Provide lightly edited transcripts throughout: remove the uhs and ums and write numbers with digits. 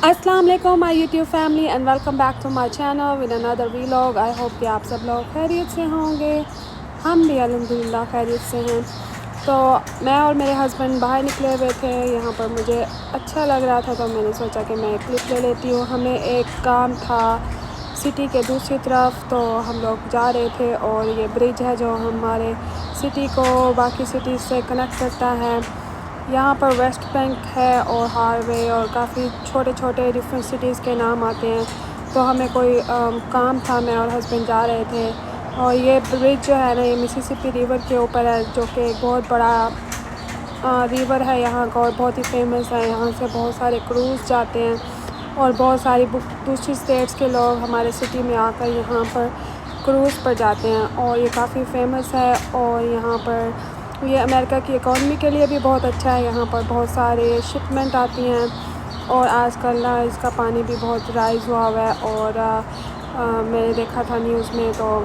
अस्सलाम वालेकुम my YouTube family and welcome back to my channel with another vlog. I hope कि आप सब लोग खैरियत से होंगे। हम भी अल्हम्दुलिल्लाह खैरियत से हैं। तो मैं और मेरे हस्बैंड बाहर निकले हुए थे। यहाँ पर मुझे अच्छा लग रहा था तो मैंने सोचा कि मैं एक क्लिप ले लेती हूँ। हमें एक काम था सिटी के दूसरी तरफ, तो हम लोग जा रहे थे और ये ब्रिज है जो हमारे सिटी को बाकी सिटीज़ से कनेक्ट करता है। यहाँ पर वेस्ट बैंक है और हाईवे और काफ़ी छोटे छोटे डिफरेंट सिटीज़ के नाम आते हैं। तो हमें कोई काम था, मैं और हस्बैंड जा रहे थे। और ये ब्रिज जो है ना, ये मिसिसिपी रिवर के ऊपर है, जो कि एक बहुत बड़ा रिवर है यहाँ का और बहुत ही फेमस है। यहाँ से बहुत सारे क्रूज़ जाते हैं और बहुत सारी दूसरी स्टेट्स के लोग हमारे सिटी में आकर यहाँ पर क्रूज़ पर जाते हैं और ये काफ़ी फेमस है। और यहाँ पर ये अमेरिका की इकॉनमी के लिए भी बहुत अच्छा है। यहाँ पर बहुत सारे शिपमेंट आती हैं और आजकल ना इसका पानी भी बहुत राइज़ हुआ है। और मैंने देखा था न्यूज़ में, तो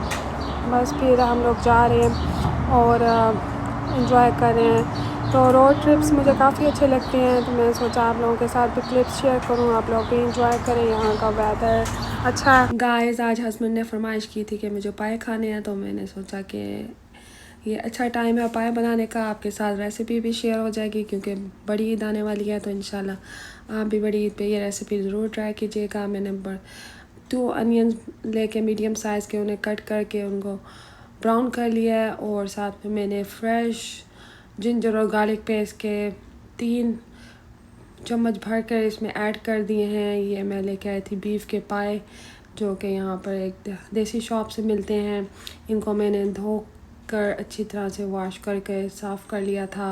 बस फिर हम लोग जा रहे हैं और इन्जॉय कर रहे हैं। तो रोड ट्रिप्स मुझे काफ़ी अच्छे लगते हैं, तो मैंने सोचा आप लोगों के साथ भी क्लिप्स शेयर करूँ, आप लोग भी इंजॉय करें। यहाँ का वेदर अच्छा है। गाइस, आज हस्बैंड ने फरमाइश की थी कि मुझे पाए खाने हैं, तो मैंने सोचा कि ये अच्छा टाइम है पाए बनाने का। आपके साथ रेसिपी भी शेयर हो जाएगी क्योंकि बड़ी ईद आने वाली है, तो इंशाल्लाह आप भी बड़ी ईद पे ये रेसिपी ज़रूर ट्राई कीजिएगा। मैंने 2 अनियन लेके मीडियम साइज़ के उन्हें कट करके उनको ब्राउन कर लिया है और साथ में मैंने फ्रेश जिंजर और गार्लिक पेस्ट के 3 चम्मच भर कर इसमें ऐड कर दिए हैं। ये मैं लेके आई थी बीफ के पाए, जो कि यहाँ पर एक देसी शॉप से मिलते हैं। इनको मैंने धो कर अच्छी तरह से वॉश करके साफ़ कर लिया था।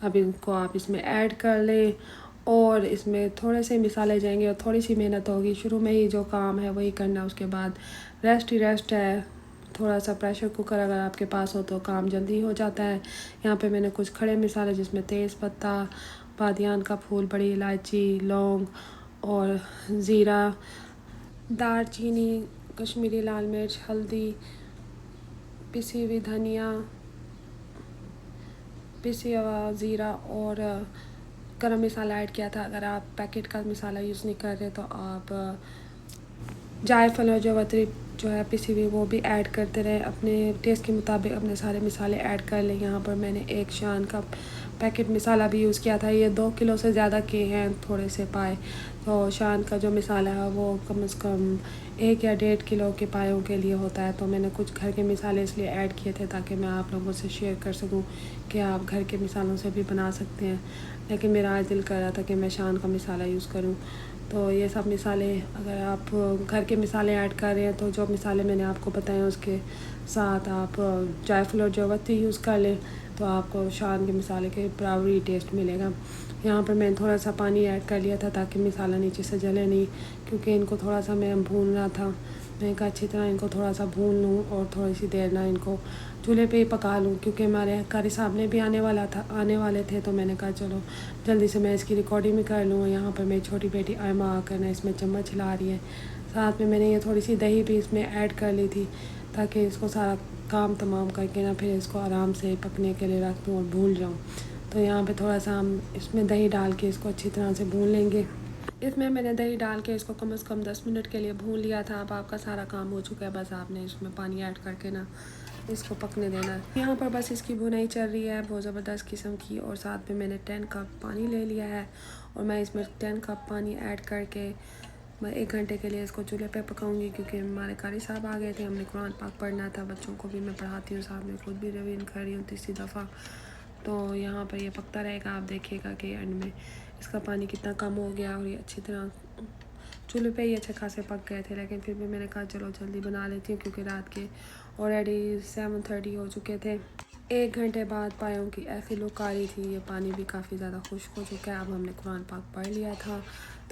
अब इनको आप इसमें ऐड कर लें और इसमें थोड़े से मिसाले जाएंगे और थोड़ी सी मेहनत होगी। शुरू में ही जो काम है वही करना, उसके बाद रेस्ट ही रेस्ट है। थोड़ा सा प्रेशर कुकर अगर आपके पास हो तो काम जल्दी हो जाता है। यहाँ पे मैंने कुछ खड़े मिसाले जिसमें तेज़ पत्ता, बादियान का फूल, बड़ी इलायची, लौंग और ज़ीरा, दालचीनी, कश्मीरी लाल मिर्च, हल्दी, पिसी हुई धनिया, पिसी हुआ ज़ीरा और गरम मसाला ऐड किया था। अगर आप पैकेट का मसाला यूज़ नहीं कर रहे तो आप जायफल और जवतरी जो है पिसी हुई वो भी ऐड करते रहे। अपने टेस्ट के मुताबिक अपने सारे मसाले ऐड कर लें। यहाँ पर मैंने 1 शान का पैकेट मसाला भी यूज़ किया था। ये 2 किलो से ज़्यादा के हैं थोड़े से पाए, तो शान का जो मसाला है वो कम से कम 1 या 1.5 किलो के पायों के लिए होता है। तो मैंने कुछ घर के मसाले इसलिए ऐड किए थे ताकि मैं आप लोगों से शेयर कर सकूं कि आप घर के मसालों से भी बना सकते हैं। लेकिन मेरा आज दिल कर रहा था कि मैं शान का मसाला यूज़ करूँ। तो ये सब मसाले, अगर आप घर के मसाले ऐड कर रहे हैं तो जो मसाले मैंने आपको बताए उसके साथ आप जायफल और जवतरी यूज़ कर लें, तो आपको शान के मसाले के बराबर ही टेस्ट मिलेगा। यहाँ पर मैंने थोड़ा सा पानी ऐड कर लिया था ताकि मसाला नीचे से जले नहीं, क्योंकि इनको थोड़ा सा मैं भूनना था। मैं कहा अच्छी तरह इनको थोड़ा सा भून लूँ और थोड़ी सी देर ना इनको चूल्हे पे ही पका लूँ, क्योंकि हमारे कारी साहब ने भी आने वाले थे। तो मैंने कहा चलो जल्दी से मैं इसकी रिकॉर्डिंग भी कर लूँ। यहाँ पर मेरी छोटी बेटी आयमा आकर ना इसमें चम्मच हिला रही है। साथ में मैंने ये थोड़ी सी दही भी इसमें ऐड कर ली थी ताकि इसको सारा काम तमाम करके ना फिर इसको आराम से पकने के लिए रख दूँ और भूल जाऊँ। तो यहाँ पे थोड़ा सा हम इसमें दही डाल के इसको अच्छी तरह से भून लेंगे। इसमें मैंने दही डाल के इसको कम से कम 10 मिनट के लिए भून लिया था। अब आपका सारा काम हो चुका है, बस आपने इसमें पानी ऐड करके ना इसको पकने देना है। यहाँ पर बस इसकी भुनाई चल रही है बहुत ज़बरदस्त किस्म की। और साथ में मैंने 10 कप पानी ले लिया है और मैं इसमें 10 कप पानी ऐड करके मैं 1 घंटे के लिए इसको चूल्हे पे पकाऊंगी, क्योंकि हमारे कारी साहब आ गए थे। हमने कुरान पाक पढ़ना था, बच्चों को भी मैं पढ़ाती हूँ, साथ में खुद भी रिवीजन कर रही हूँ 3री दफ़ा। तो यहाँ पर ये पकता रहेगा, आप देखिएगा कि एंड में इसका पानी कितना कम हो गया और ये अच्छी तरह चूल्हे पे ही अच्छे खासे पक गए थे। लेकिन फिर भी मैंने कहा चलो जल्दी बना लेती हूँ, क्योंकि रात के ऑलरेडी 7:30 हो चुके थे। 1 घंटे बाद पायों की ऐसी लुक आ रही थी। ये पानी भी काफ़ी ज़्यादा खुश्क हो चुका है। अब हमने कुरान पाक पढ़ लिया था,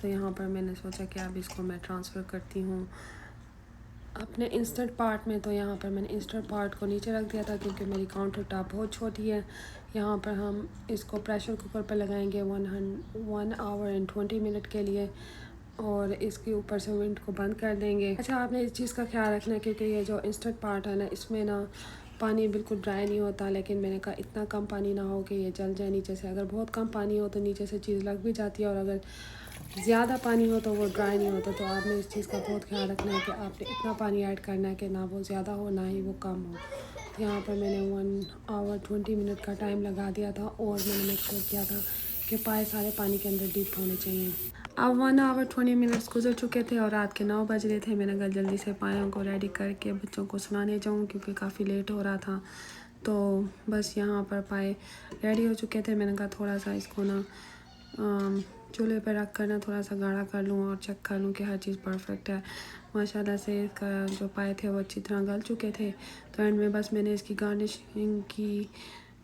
तो यहाँ पर मैंने सोचा कि अब इसको मैं ट्रांसफ़र करती हूँ अपने इंस्टेंट पार्ट में। तो यहाँ पर मैंने इंस्टेंट पार्ट को नीचे रख दिया था क्योंकि मेरी काउंटर टॉप बहुत छोटी है। यहाँ पर हम इसको प्रेशर कुकर पर लगाएंगे 1 आवर एंड 20 मिनट के लिए और इसके ऊपर से विंड को बंद कर देंगे। अच्छा, आपने इस चीज़ का ख्याल रखना है क्योंकि ये जो इंस्टेंट पार्ट है ना, इसमें ना पानी बिल्कुल ड्राई नहीं होता। लेकिन मैंने कहा इतना कम पानी ना हो कि ये जल जाए नीचे से। अगर बहुत कम पानी हो तो नीचे से चीज़ लग भी जाती है, और अगर ज़्यादा पानी हो तो वो ड्राई नहीं होता। तो आपने इस चीज़ का बहुत ख्याल रखना है कि आपने इतना पानी ऐड करना है कि ना वो ज़्यादा हो ना ही वो कम हो। तो यहाँ पर मैंने 1 आवर 20 मिनट का टाइम लगा दिया था और मैंने मेक श्योर किया था कि पाए सारे पानी के अंदर डीप होने चाहिए। अब 1 आवर 20 मिनट्स गुजर चुके थे और रात के 9 बज रहे थे। मैंने कहा जल्दी से पायों को रेडी करके बच्चों को सुलाने जाऊँ क्योंकि काफ़ी लेट हो रहा था। तो बस यहाँ पर पाए रेडी हो चुके थे। मैंने कहा थोड़ा सा इसको ना चूल्हे पर रख कर ना थोड़ा सा गाढ़ा कर लूँ और चेक कर लूँ कि हर चीज़ परफेक्ट है। माशाल्लाह से इसका जो पाए थे वो अच्छी तरह गल चुके थे। तो एंड में बस मैंने इसकी गार्निशिंग की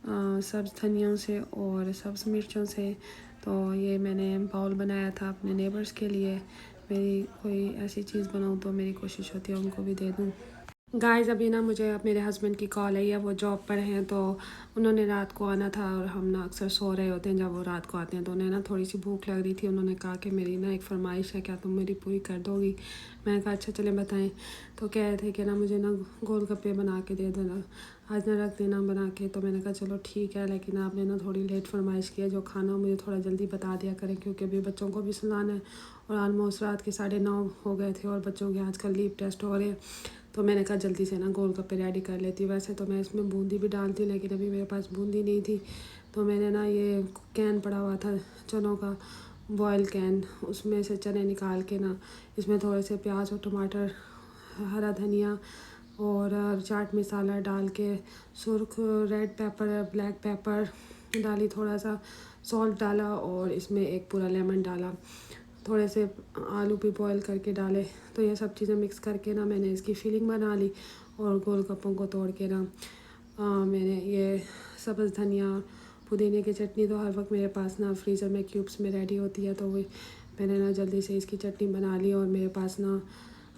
सब्ज़ धनियों से और सब्ज़ मिर्चों से। तो ये मैंने बाउल बनाया था अपने नेबर्स के लिए। मेरी कोई ऐसी चीज़ बनाऊँ तो मेरी कोशिश होती है उनको भी दे दूँ। गाइस अभी ना मुझे अब मेरे हस्बैंड की कॉल आई है, वो जॉब पर हैं तो उन्होंने रात को आना था और हम ना अक्सर सो रहे होते हैं जब वो रात को आते हैं। तो उन्हें ना थोड़ी सी भूख लग रही थी। उन्होंने कहा कि मेरी ना एक फरमाइश है, क्या तुम मेरी पूरी कर दोगी? मैंने कहा अच्छा चले बताएं। तो कह रहे थे कि ना मुझे ना गोलगप्पे बना के दे देना, आज ना रख देना बना के। तो मैंने कहा चलो ठीक है, लेकिन आपने ना थोड़ी लेट फरमाइश की है, जो खाना मुझे थोड़ा जल्दी बता दिया करें क्योंकि अभी बच्चों को भी सुलाना है और ऑलमोस्ट रात के 9:30 हो गए थे और बच्चों के आजकल लीव टेस्ट हो रहे हैं। तो मैंने कहा जल्दी से ना गोलगप्पे रेडी कर लेती हूँ। वैसे तो मैं इसमें बूंदी भी डालती हूँ लेकिन अभी मेरे पास बूंदी नहीं थी। तो मैंने ना ये कैन पड़ा हुआ था चनों का, बॉयल कैन, उसमें से चने निकाल के ना इसमें थोड़े से प्याज और टमाटर, हरा धनिया और चाट मसाला डाल के, सुर्ख रेड पेपर ब्लैक पेपर डाली, थोड़ा सा सॉल्ट डाला और इसमें एक पूरा लेमन डाला, थोड़े से आलू भी बॉईल करके डाले। तो ये सब चीज़ें मिक्स करके ना मैंने इसकी फिलिंग बना ली और गोलगप्पों को तोड़ के ना मैंने ये सब्ज़ धनिया पुदीने की चटनी तो हर वक्त मेरे पास ना फ्रीज़र में क्यूब्स में रेडी होती है। तो वो मैंने ना जल्दी से इसकी चटनी बना ली और मेरे पास ना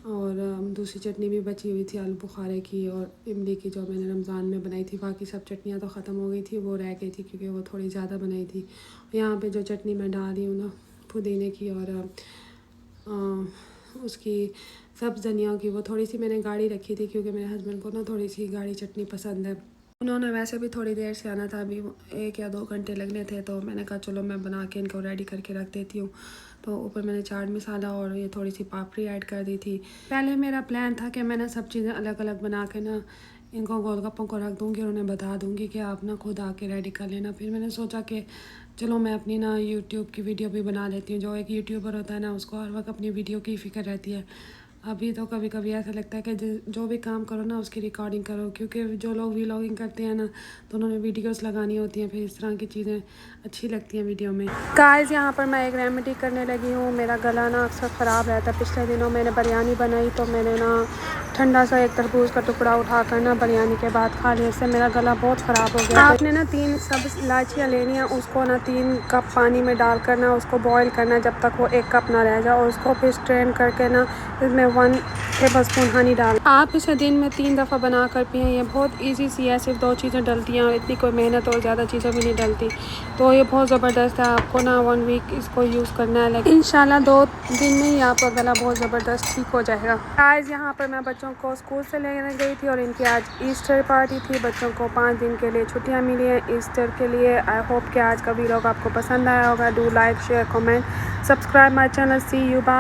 और दूसरी चटनी भी बची हुई थी आलू बुखारे की और इमली की, जो मैंने रमज़ान में बनाई थी। बाकी सब चटनियाँ तो ख़त्म हो गई थी, वो रह गई थी क्योंकि वो थोड़ी ज़्यादा बनाई थी। यहाँ पे जो चटनी मैं डाल रही हूँ ना पुदीने की और उसकी सब्ज़ धनिया की, वो थोड़ी सी मैंने गाढ़ी रखी थी क्योंकि मेरे हस्बैंड को ना थोड़ी सी गाढ़ी चटनी पसंद है। उन्होंने वैसे भी थोड़ी देर से आना था, अभी 1 या 2 घंटे लगने थे। तो मैंने कहा चलो मैं बना के इनको रेडी करके रख देती हूँ। तो ऊपर मैंने चाट मसाला और ये थोड़ी सी पापड़ी ऐड कर दी थी। पहले मेरा प्लान था कि मैं ना सब चीज़ें अलग अलग बना के ना इनको गोलगप्पों को रख दूँगी और उन्हें बता दूँगी कि आप ना खुद आके रेडी कर लेना। फिर मैंने सोचा कि चलो मैं अपनी ना यूट्यूब की वीडियो भी बना लेती हूँ। जो एक यूट्यूबर होता है ना उसको हर वक्त अपनी वीडियो की फ़िक्र रहती है। अभी तो कभी कभी ऐसा लगता है कि जो भी काम करो ना उसकी रिकॉर्डिंग करो, क्योंकि जो लोग व्लॉगिंग करते हैं ना तो उन्होंने वीडियोस लगानी होती हैं, फिर इस तरह की चीज़ें अच्छी लगती हैं वीडियो में। गाइस यहाँ पर मैं एक रेमेडी करने लगी हूँ। मेरा गला ना अक्सर ख़राब रहता है। पिछले दिनों मैंने बिरयानी बनाई तो मैंने ना ठंडा सा एक तरबूज का टुकड़ा उठा कर ना बिरयानी के बाद खा लिया। इससे मेरा गला बहुत ख़राब हो गया। आपने ना 3 सब्ज़ इलायचियाँ लेनी है, उसको ना 3 कप पानी में डाल कर ना उसको बॉयल करना जब तक वो 1 कप ना रह जाए और उसको फिर स्ट्रेन करके ना इसमें 1 टेबलस्पून हनी डाल। आप इसे दिन में 3 दफ़ा बना कर पिएँ। ये बहुत इजी सी है, सिर्फ 2 चीज़ें डलती हैं और इतनी कोई मेहनत और ज़्यादा चीज़ें भी नहीं डलती। तो ये बहुत ज़बरदस्त है। आपको ना 1 वीक इसको यूज़ करना है, लेकिन इंशाल्लाह 2 दिन में ही आपका गला बहुत ज़बरदस्त ठीक हो जाएगा। आज यहाँ पर मैं बच्चों को स्कूल से लेने गई थी और इनकी आज ईस्टर पार्टी थी। बच्चों को 5 दिन के लिए छुट्टियाँ मिली हैं ईस्टर के लिए। आई होप कि आज का वीडियो आपको पसंद आया होगा। Do like share comment subscribe my channel. See you bye.